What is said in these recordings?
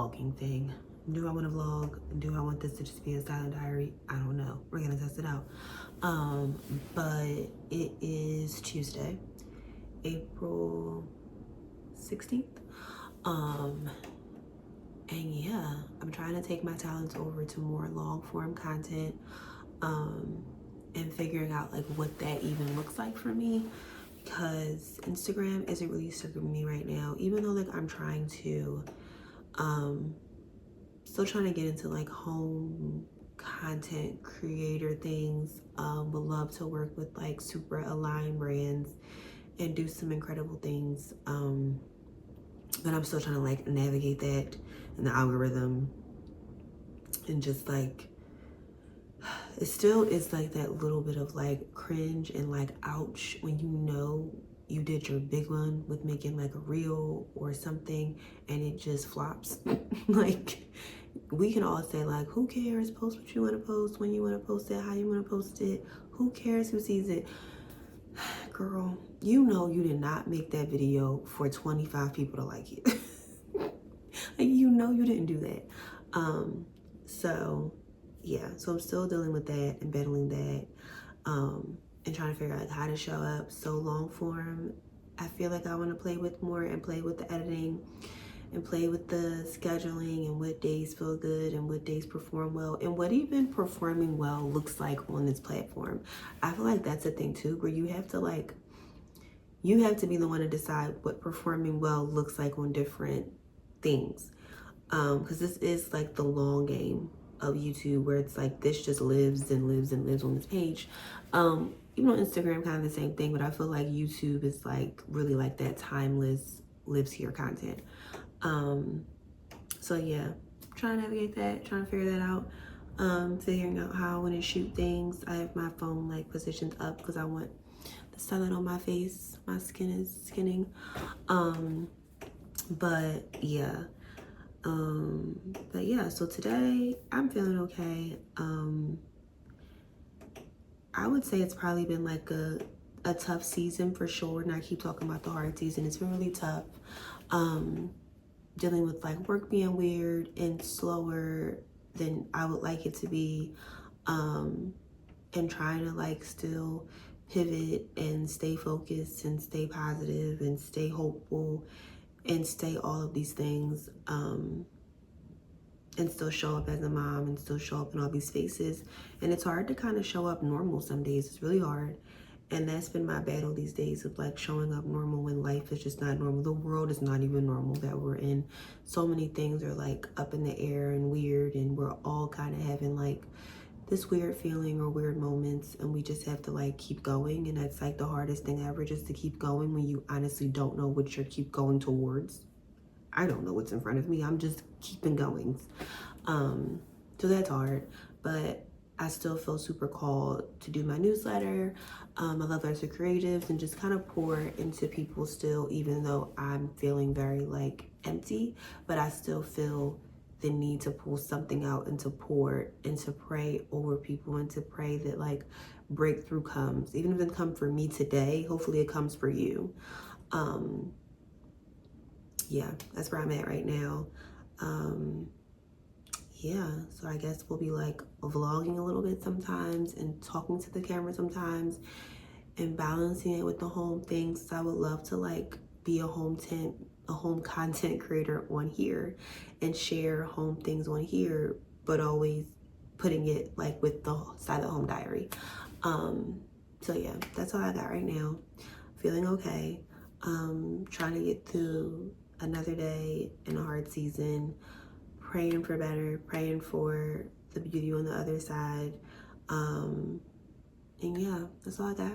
vlogging thing. Do I want to vlog? Do I want this to just be a silent diary? I don't know. We're gonna test it out. But it is Tuesday, April 16th. And yeah, I'm trying to take my talents over to more long form content, and figuring out like what that even looks like for me, because Instagram isn't really serving me right now, even though like I'm trying to, still trying to get into like home content creator things. Would love to work with like super aligned brands and do some incredible things. But I'm still trying to like navigate that and the algorithm, and just like it still is like that little bit of like cringe and like ouch when you know you did your big one with making like a reel or something and it just flops. Like we can all say like, who cares? Post what you want to post, when you want to post it, how you want to post it. Who cares who sees it? Girl, you know you did not make that video for 25 people to like it. Like, you know you didn't do that. So yeah, so I'm still dealing with that and battling that, and trying to figure out how to show up. So long form, I feel like I want to play with more and play with the editing and play with the scheduling and what days feel good and what days perform well and what even performing well looks like on this platform. I feel like that's a thing too, where you have to be the one to decide what performing well looks like on different things, because this is like the long game of YouTube, where it's like this just lives and lives and lives on this page. Even on Instagram, kind of the same thing, but I feel like YouTube is like really like that timeless, lives here content. So yeah, trying to navigate that, trying to figure that out, figuring out how I want to shoot things. I have my phone like positioned up because I want the sunlight on my face. My skin is skinning. But yeah, so today I'm feeling okay. I would say it's probably been like a tough season for sure, and I keep talking about the hard season. It's been really tough, dealing with like work being weird and slower than I would like it to be, and trying to like still pivot and stay focused and stay positive and stay hopeful and stay all of these things, and still show up as a mom and still show up in all these spaces. And it's hard to kind of show up normal some days. It's really hard. And that's been my battle these days, of like showing up normal when life is just not normal. The world is not even normal that we're in. So many things are like up in the air and weird, and we're all kind of having like this weird feeling or weird moments, and we just have to like keep going. And that's like the hardest thing ever, just to keep going when you honestly don't know what you're keep going towards. I don't know what's in front of me. I'm just keeping going. So that's hard, but I still feel super called to do my newsletter. I love Letters to Creatives and just kind of pour into people still, even though I'm feeling very like empty, but I still feel the need to pull something out and to pour and to pray over people and to pray that like breakthrough comes. Even if it doesn't come for me today, hopefully it comes for you. Yeah, that's where I'm at right now. Yeah, so I guess we'll be like vlogging a little bit sometimes and talking to the camera sometimes and balancing it with the home things. So I would love to like be a home content creator on here and share home things on here, but always putting it like with the silent home diary. So yeah, that's all I got right now. Feeling okay. Trying to get through another day in a hard season, praying for better, praying for the beauty on the other side. And yeah, that's all I got.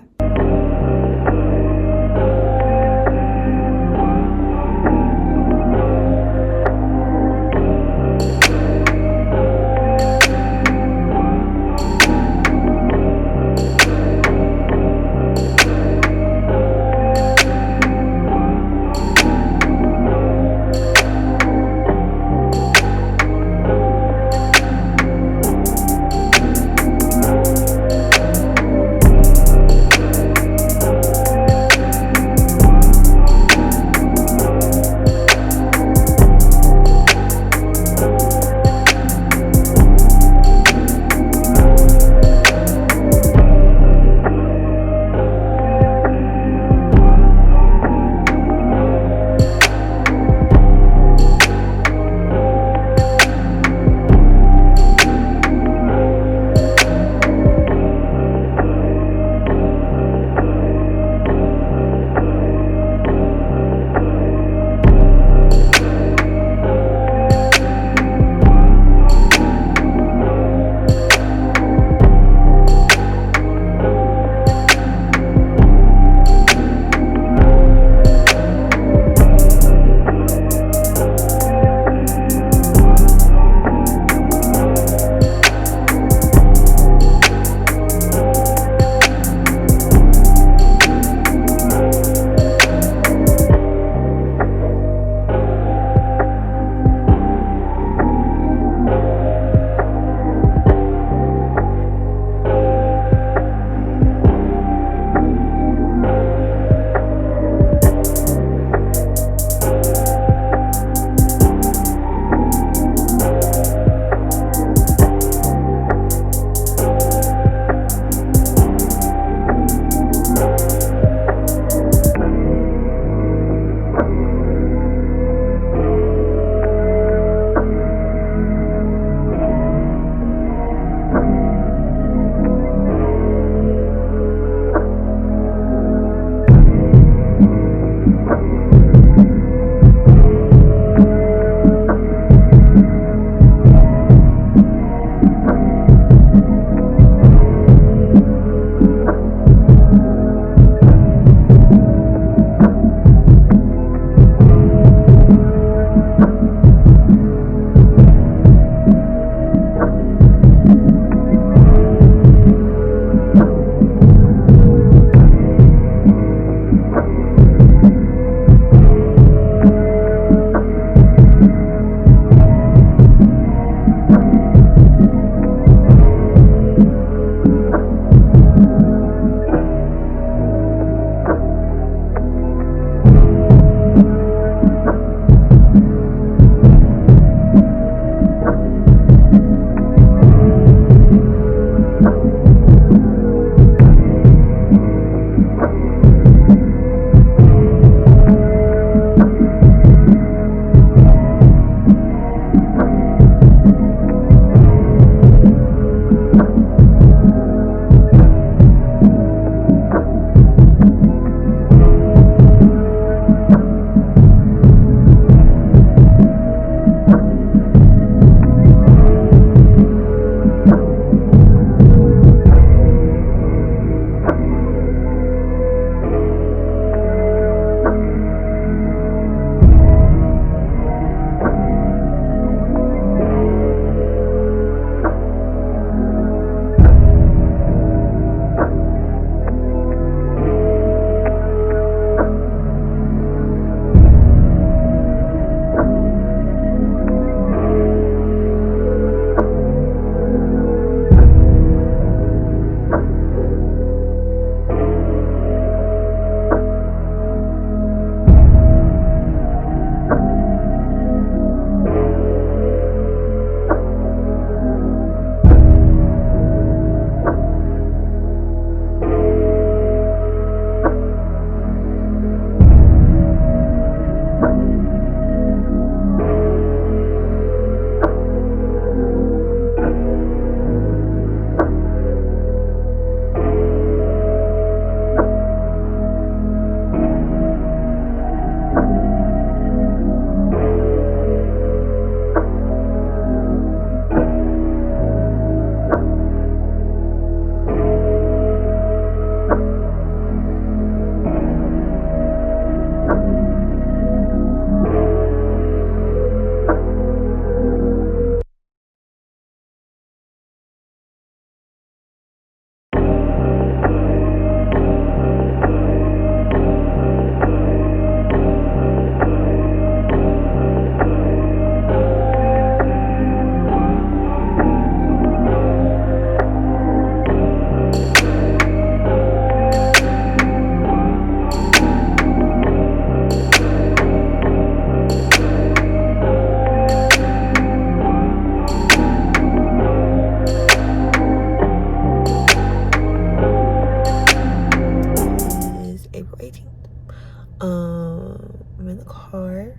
I'm in the car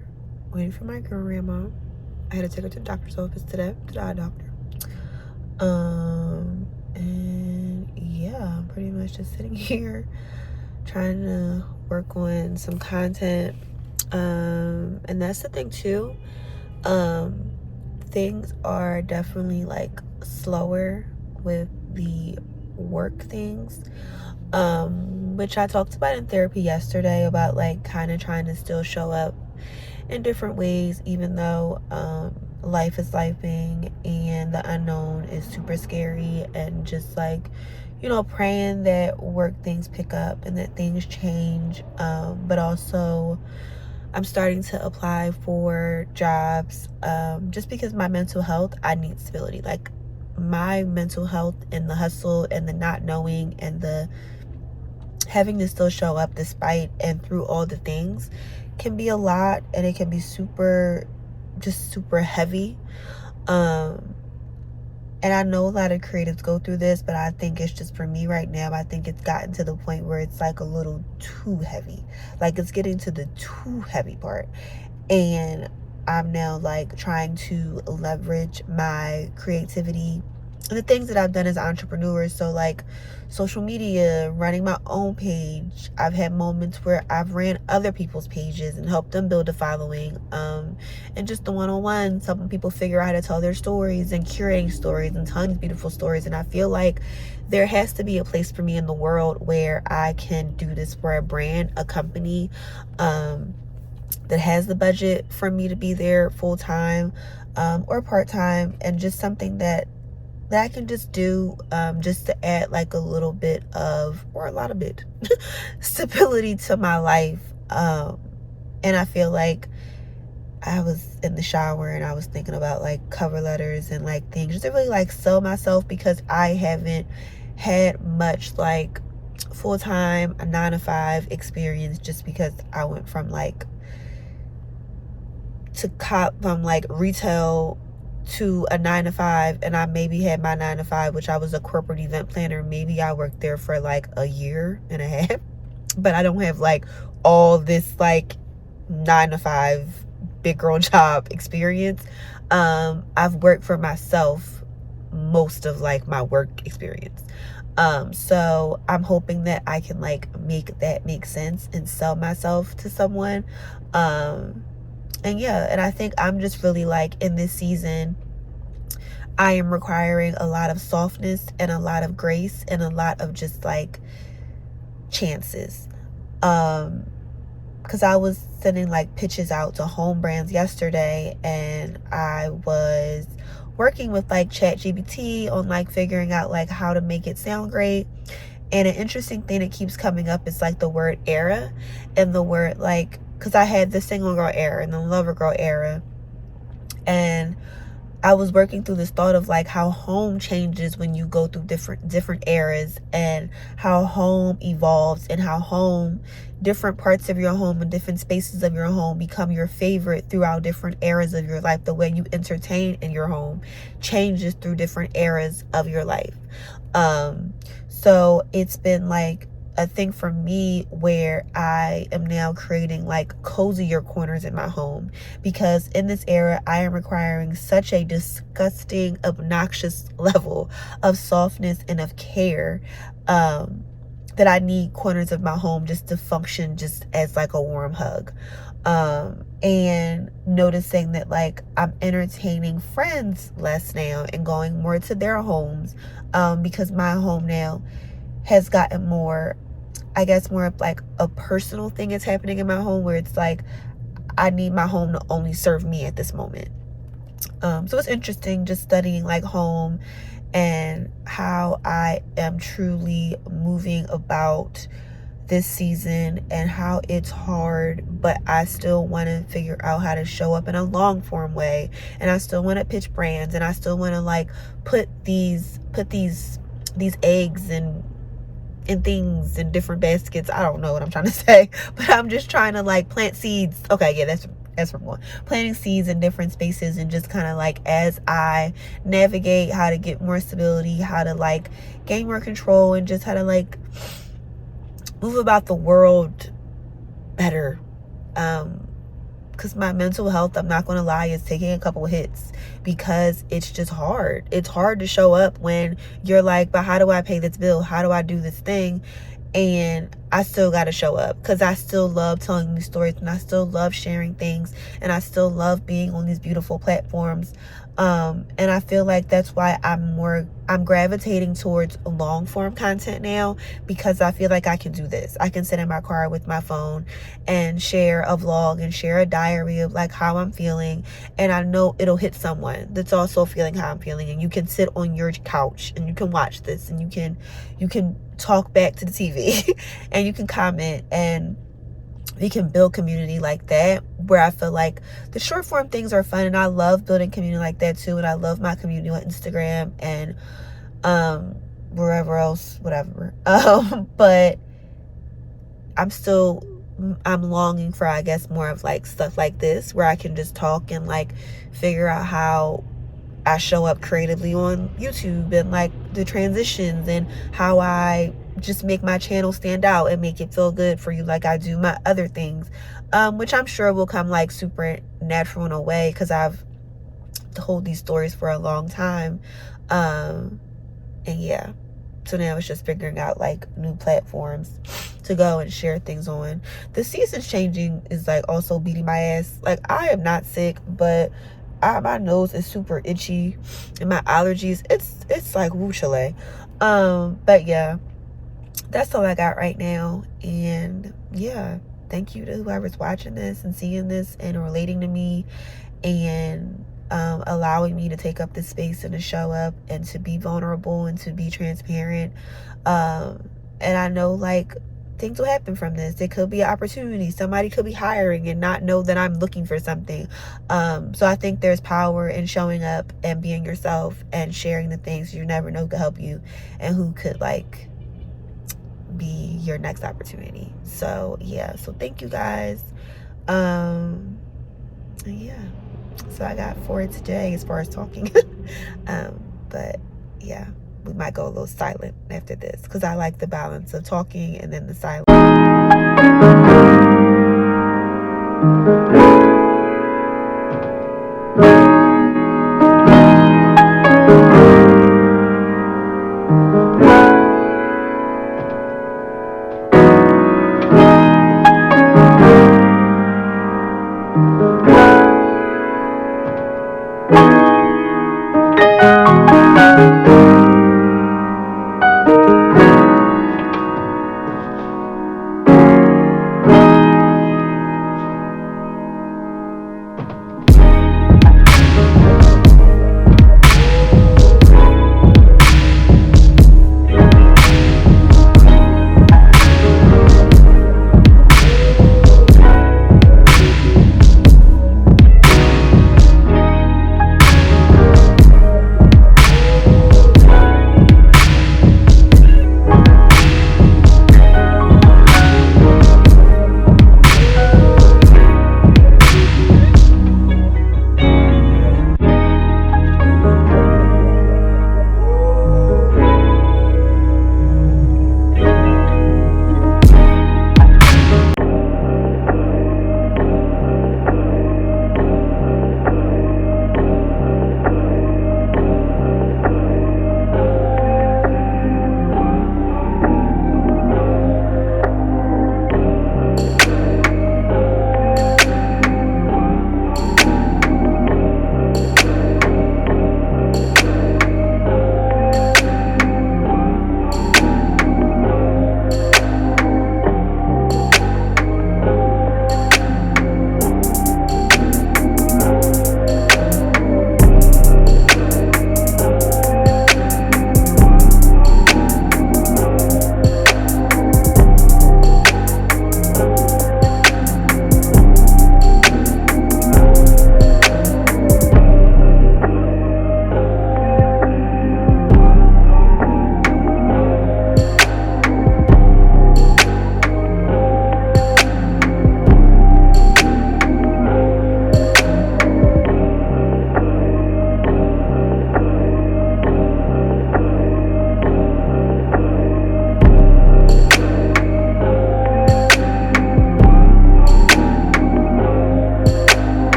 waiting for my grandma. I had to take her to the doctor's office today, to the eye doctor. And yeah, I'm pretty much just sitting here trying to work on some content. And that's the thing too. Things are definitely like slower with the work things. Which I talked about in therapy yesterday, about like kind of trying to still show up in different ways, even though life is lifing and the unknown is super scary, and just like, you know, praying that work things pick up and that things change. But also I'm starting to apply for jobs just because my mental health, I need stability. Like my mental health and the hustle and the not knowing and the having to still show up despite and through all the things can be a lot, and it can be super heavy. And I know a lot of creatives go through this, but I think it's just, for me right now, I think it's gotten to the point where it's like a little too heavy. Like it's getting to the too heavy part. And I'm now like trying to leverage my creativity and the things that I've done as an entrepreneur. So like social media, running my own page. I've had moments where I've ran other people's pages and helped them build a following. And just the one-on-ones, helping people figure out how to tell their stories and curating stories and telling these beautiful stories. And I feel like there has to be a place for me in the world where I can do this for a brand, a company, that has the budget for me to be there full-time or part-time, and just something that I can just do just to add like a little bit of, or a lot of bit, stability to my life. And I feel like I was in the shower and I was thinking about like cover letters and like things just to really like sell myself, because I haven't had much like full-time 9-to-5 experience, just because I went from like from like retail to a 9-to-5, and I maybe had my 9-to-5, which I was a corporate event planner. Maybe I worked there for like a year and a half, but I don't have like all this like 9-to-5 big girl job experience. I've worked for myself most of like my work experience. So I'm hoping that I can like make that make sense and sell myself to someone. And yeah, and I think I'm just really like in this season, I am requiring a lot of softness and a lot of grace and a lot of just like chances. Because I was sending like pitches out to home brands yesterday, and I was working with like ChatGPT on like figuring out like how to make it sound great. And an interesting thing that keeps coming up is like the word era, and the word like, because I had the single girl era and the lover girl era, and I was working through this thought of like how home changes when you go through different eras, and how home evolves, and how different parts of your home and different spaces of your home become your favorite throughout different eras of your life. The way you entertain in your home changes through different eras of your life. So it's been like a thing for me where I am now creating like cozier corners in my home, because in this era I am requiring such a disgusting, obnoxious level of softness and of care, that I need corners of my home just to function just as like a warm hug. And noticing that like I'm entertaining friends less now and going more to their homes, because my home now has gotten more, I guess, more of like a personal thing is happening in my home, where it's like I need my home to only serve me at this moment. So it's interesting just studying like home and how I am truly moving about this season, and how it's hard, but I still want to figure out how to show up in a long form way, and I still want to pitch brands, and I still want to like put these eggs and things in different baskets. I don't know what I'm trying to say, but I'm just trying to like plant seeds. Okay, yeah, that's from one. Planting seeds in different spaces, and just kind of like as I navigate how to get more stability, how to like gain more control, and just how to like move about the world better. Because my mental health, I'm not going to lie, is taking a couple hits because it's just hard. It's hard to show up when you're like, but how do I pay this bill? How do I do this thing? And I still got to show up because I still love telling these stories, and I still love sharing things, and I still love being on these beautiful platforms. And I feel like that's why I'm gravitating towards long form content now, because I feel like I can do this. I can sit in my car with my phone and share a vlog and share a diary of like how I'm feeling, and I know it'll hit someone that's also feeling how I'm feeling, and you can sit on your couch and you can watch this, and you can talk back to the TV and you can comment, and we can build community like that, where I feel like the short form things are fun, and I love building community like that too. And I love my community on Instagram and wherever else, whatever. But I'm longing for, I guess, more of like stuff like this where I can just talk and like figure out how I show up creatively on YouTube, and like the transitions, and how I just make my channel stand out and make it feel good for you like I do my other things, which I'm sure will come like super natural in a way because I've told these stories for a long time. And yeah, so now it's just figuring out like new platforms to go and share things on. The seasons changing is like also beating my ass. Like, I am not sick, but my nose is super itchy, and my allergies, it's like woo chile. But yeah, that's all I got right now. And yeah, thank you to whoever's watching this and seeing this and relating to me, and allowing me to take up this space and to show up and to be vulnerable and to be transparent. And I know like things will happen from this. It could be an opportunity. Somebody could be hiring and not know that I'm looking for something. So I think there's power in showing up and being yourself and sharing the things you never know who could help you and who could like be your next opportunity. So yeah, so thank you guys. Yeah, so I got for it today as far as talking. But yeah, we might go a little silent after this because I like the balance of talking and then the silence.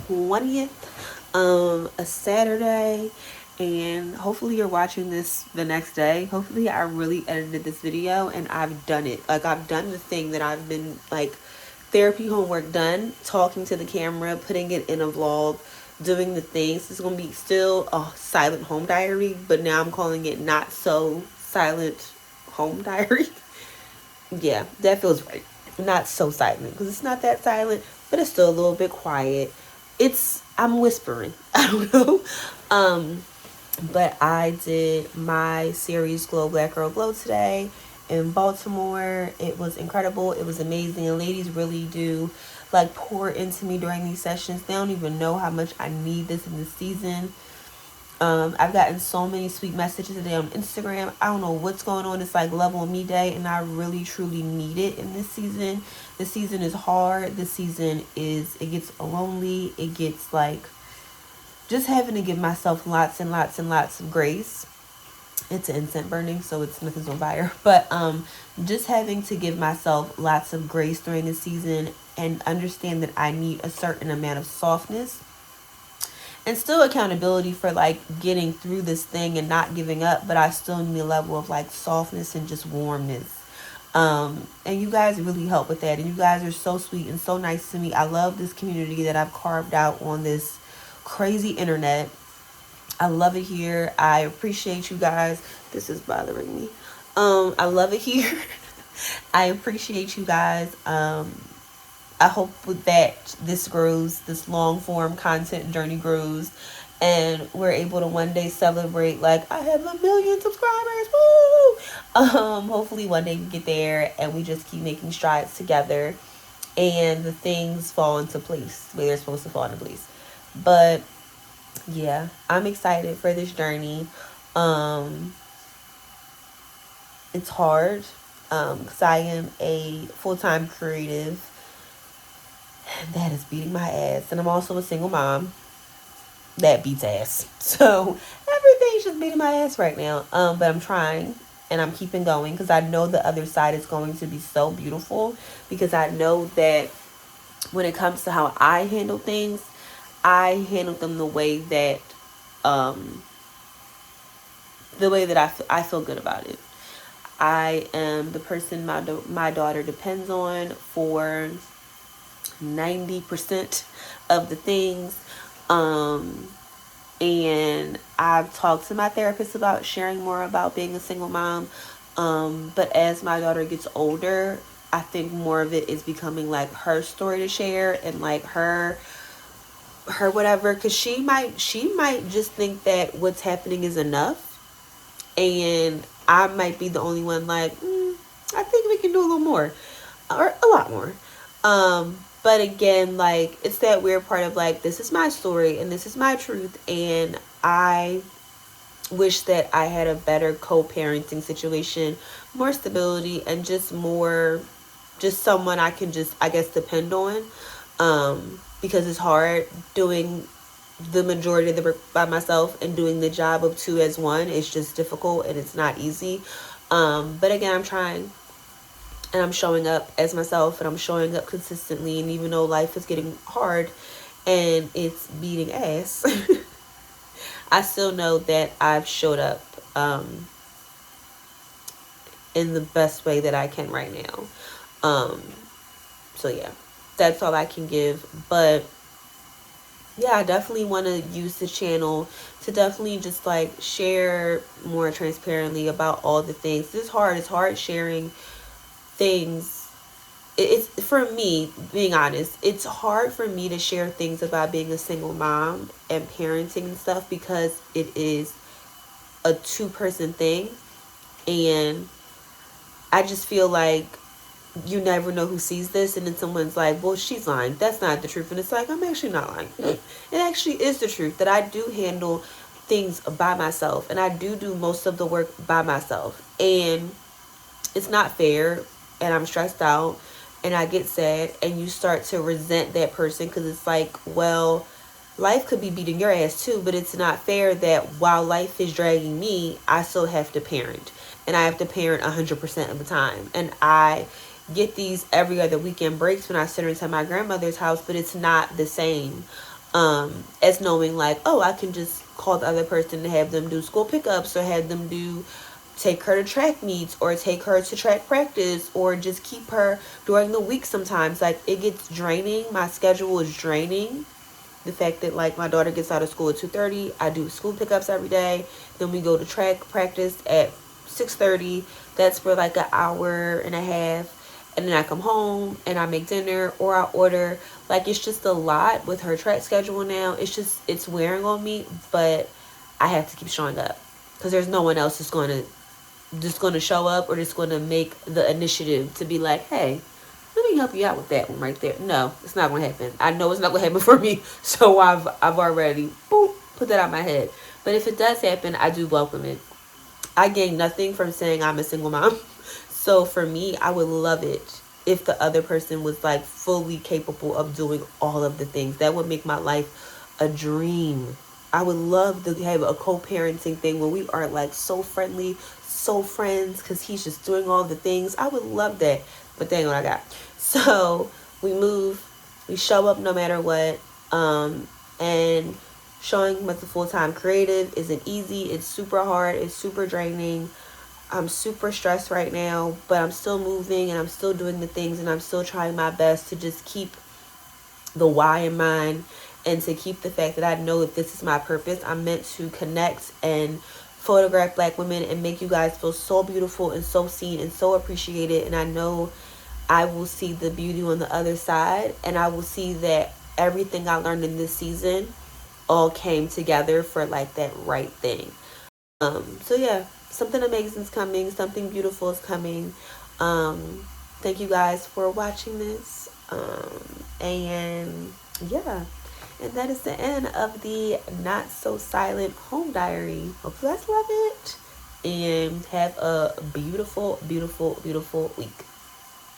20th, a Saturday, and hopefully you're watching this the next day. Hopefully I really edited this video and I've done it. Like, I've done the thing that I've been, like, therapy homework done, talking to the camera, putting it in a vlog, doing the things. It's gonna be still a silent home diary, but now I'm calling it not so silent home diary. Yeah, that feels right. Not so silent, because it's not that silent, but it's still a little bit quiet. I'm whispering. I don't know. But I did my series Glow Black Girl Glow today in Baltimore. It was incredible. It was amazing. And ladies really do like pour into me during these sessions. They don't even know how much I need this in this season. I've gotten so many sweet messages today on Instagram. I don't know what's going on. It's like Love on Me Day, and I really truly need it in this season. This season is hard. This season it gets lonely. It gets like just having to give myself lots and lots and lots of grace. It's an incense burning, so it's nothing's on fire. But just having to give myself lots of grace during the season and understand that I need a certain amount of softness and still accountability for like getting through this thing and not giving up, but I still need a level of like softness and just warmness. And you guys really help with that, and you guys are so sweet and so nice to me. I love this community that I've carved out on this crazy internet. I love it here. I appreciate you guys. This is bothering me. I love it here. I appreciate you guys. I hope with that this grows, this long form content journey grows, and we're able to one day celebrate like I have 1 million subscribers. Woo! Hopefully one day we get there and we just keep making strides together and the things fall into place the way they're supposed to fall into place. But yeah, I'm excited for this journey. It's hard because I am a full-time creative that is beating my ass, and I'm also a single mom that beats ass. So everything's just beating my ass right now. But I'm trying and I'm keeping going because I know the other side is going to be so beautiful, because I know that when it comes to how I handle things, I handle them the way that I feel good about it. I am the person my daughter depends on for 90% of the things. And I've talked to my therapist about sharing more about being a single mom. But as my daughter gets older, I think more of it is becoming like her story to share, and like her whatever, because she might just think that what's happening is enough, and I might be the only one like, I think we can do a little more or a lot more. But again, like, it's that weird part of like, this is my story and this is my truth, and I wish that I had a better co-parenting situation, more stability, and just someone I can just, I guess, depend on. Because it's hard doing the majority of the work by myself and doing the job of 2 as 1. It's just difficult and it's not easy. But again, I'm trying. And I'm showing up as myself, and I'm showing up consistently. And even though life is getting hard and it's beating ass, I still know that I've showed up in the best way that I can right now. So yeah, that's all I can give. But yeah, I definitely want to use the channel to definitely just like share more transparently about all the things. It's hard sharing things. It's for me, being honest, it's hard for me to share things about being a single mom and parenting and stuff, because it is a 2-person thing, and I just feel like you never know who sees this, and then someone's like, well, she's lying, that's not the truth. And it's like, I'm actually not lying. It actually is the truth, that I do handle things by myself, and I do most of the work by myself, and it's not fair, and I'm stressed out, and I get sad, and you start to resent that person, because it's like, well, life could be beating your ass too, but it's not fair that while life is dragging me, I still have to parent, and I have to parent 100% of the time. And I get these every other weekend breaks when I send her to my grandmother's house, but it's not the same. as knowing like, oh, I can just call the other person to have them do school pickups, or have them take her to track meets, or take her to track practice, or just keep her during the week. Sometimes like it gets draining. My schedule is draining. The fact that like my daughter gets out of school at 2:30, I do school pickups every day, then we go to track practice at 6:30. That's for like an hour and a half, and then I come home and I make dinner or I order. Like, it's just a lot with her track schedule now. It's wearing on me, but I have to keep showing up, because there's no one else that's going to show up, or just going to make the initiative to be like, hey, let me help you out with that one right there. No, it's not going to happen. I know it's not going to happen for me, so I've already put that out my head. But if it does happen, I do welcome it. I gain nothing from saying I'm a single mom. So for me, I would love it if the other person was like fully capable of doing all of the things. That would make my life a dream. I would love to have a co-parenting thing where we are like so friendly, so friends, because he's just doing all the things. I would love that, but that ain't what I got. So we move, we show up no matter what, and showing up as a full-time creative isn't easy. It's super hard. It's super draining. I'm super stressed right now, but I'm still moving and I'm still doing the things, and I'm still trying my best to just keep the why in mind, and to keep the fact that I know that this is my purpose. I'm meant to connect and photograph Black women and make you guys feel so beautiful and so seen and so appreciated. And I know I will see the beauty on the other side, and I will see that everything I learned in this season all came together for like that right thing. So yeah, something amazing is coming, something beautiful is coming. Thank you guys for watching this. And yeah, and that is the end of the Not So Silent Home Diary. Hope you guys love it, and have a beautiful, beautiful, beautiful week.